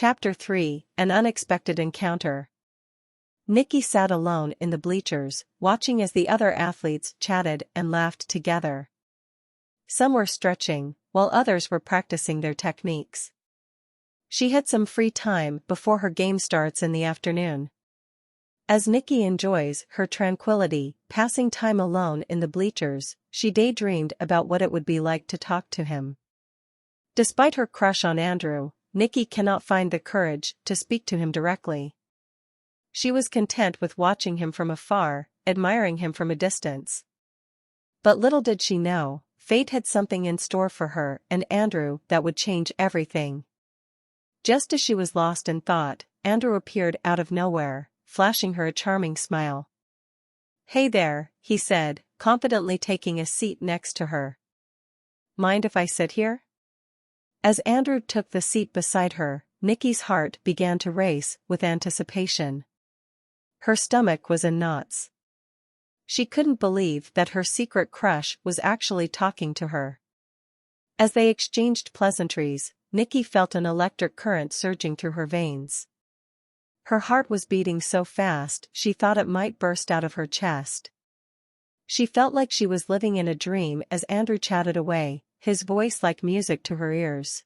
Chapter 3, An Unexpected Encounter. Nikki sat alone in the bleachers, watching as the other athletes chatted and laughed together. Some were stretching, while others were practicing their techniques. She had some free time before her game starts in the afternoon. As Nikki enjoys her tranquility, passing time alone in the bleachers, she daydreamed about what it would be like to talk to him. Despite her crush on Andrew, Nikki cannot find the courage to speak to him directly. She was content with watching him from afar, admiring him from a distance. But little did she know, fate had something in store for her and Andrew that would change everything. Just as she was lost in thought, Andrew appeared out of nowhere, flashing her a charming smile. "Hey there," he said, confidently taking a seat next to her. "Mind if I sit here?" As Andrew took the seat beside her, Nikki's heart began to race with anticipation. Her stomach was in knots. She couldn't believe that her secret crush was actually talking to her. As they exchanged pleasantries, Nikki felt an electric current surging through her veins. Her heart was beating so fast she thought it might burst out of her chest. She felt like she was living in a dream as Andrew chatted away, his voice like music to her ears.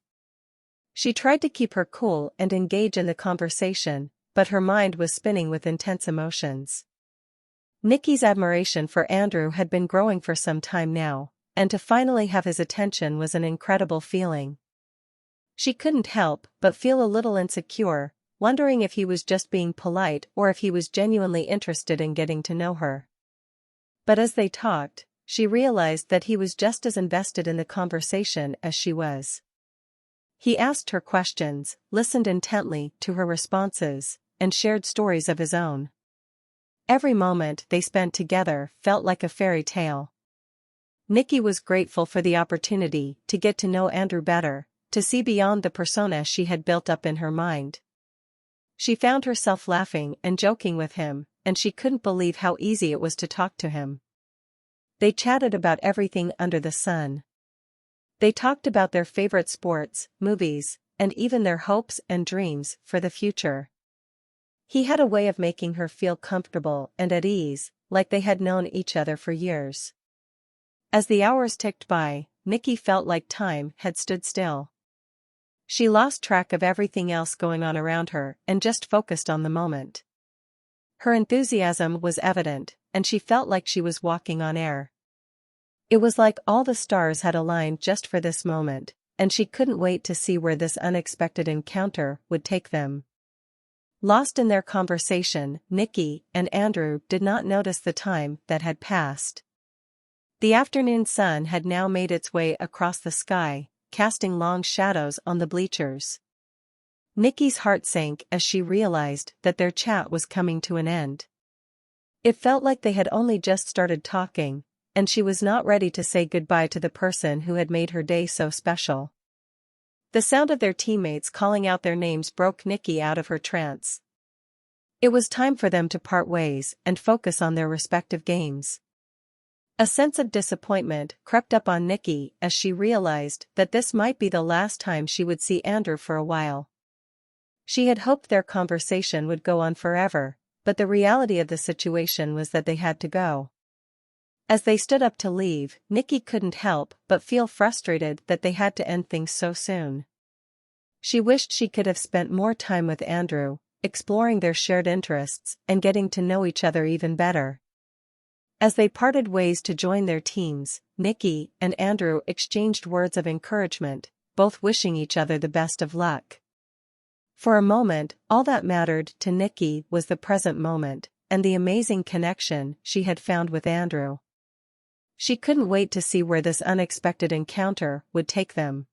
She tried to keep her cool and engage in the conversation, but her mind was spinning with intense emotions. Nikki's admiration for Andrew had been growing for some time now, and to finally have his attention was an incredible feeling. She couldn't help but feel a little insecure, wondering if he was just being polite or if he was genuinely interested in getting to know her. But as they talked, she realized that he was just as invested in the conversation as she was. He asked her questions, listened intently to her responses, and shared stories of his own. Every moment they spent together felt like a fairy tale. Nikki was grateful for the opportunity to get to know Andrew better, to see beyond the persona she had built up in her mind. She found herself laughing and joking with him, and she couldn't believe how easy it was to talk to him. They chatted about everything under the sun. They talked about their favorite sports, movies, and even their hopes and dreams for the future. He had a way of making her feel comfortable and at ease, like they had known each other for years. As the hours ticked by, Nikki felt like time had stood still. She lost track of everything else going on around her and just focused on the moment. Her enthusiasm was evident, and she felt like she was walking on air. It was like all the stars had aligned just for this moment, and she couldn't wait to see where this unexpected encounter would take them. Lost in their conversation, Nikki and Andrew did not notice the time that had passed. The afternoon sun had now made its way across the sky, casting long shadows on the bleachers. Nikki's heart sank as she realized that their chat was coming to an end. It felt like they had only just started talking, and she was not ready to say goodbye to the person who had made her day so special. The sound of their teammates calling out their names broke Nikki out of her trance. It was time for them to part ways and focus on their respective games. A sense of disappointment crept up on Nikki as she realized that this might be the last time she would see Andrew for a while. She had hoped their conversation would go on forever, but the reality of the situation was that they had to go. As they stood up to leave, Nikki couldn't help but feel frustrated that they had to end things so soon. She wished she could have spent more time with Andrew, exploring their shared interests and getting to know each other even better. As they parted ways to join their teams, Nikki and Andrew exchanged words of encouragement, both wishing each other the best of luck. For a moment, all that mattered to Nikki was the present moment, and the amazing connection she had found with Andrew. She couldn't wait to see where this unexpected encounter would take them.